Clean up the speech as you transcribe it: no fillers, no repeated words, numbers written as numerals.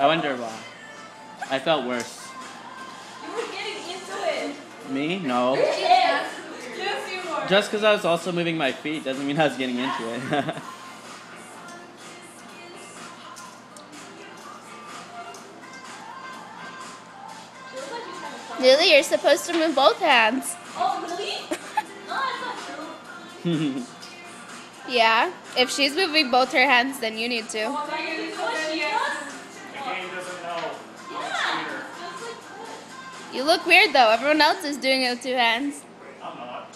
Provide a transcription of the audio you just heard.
I wonder why. I felt worse. You were getting into it. Me? No. Yes. Yes, you were. Just because I was also moving my feet doesn't mean I was getting into it. Lily, you're supposed to move both hands. Oh, really? No, that's not true. Yeah. If she's moving both her hands, then you need to. Oh, my goodness, you know what she does? The game doesn't know. Yeah. Just like that. You look weird though. Everyone else is doing it with two hands. I'm not.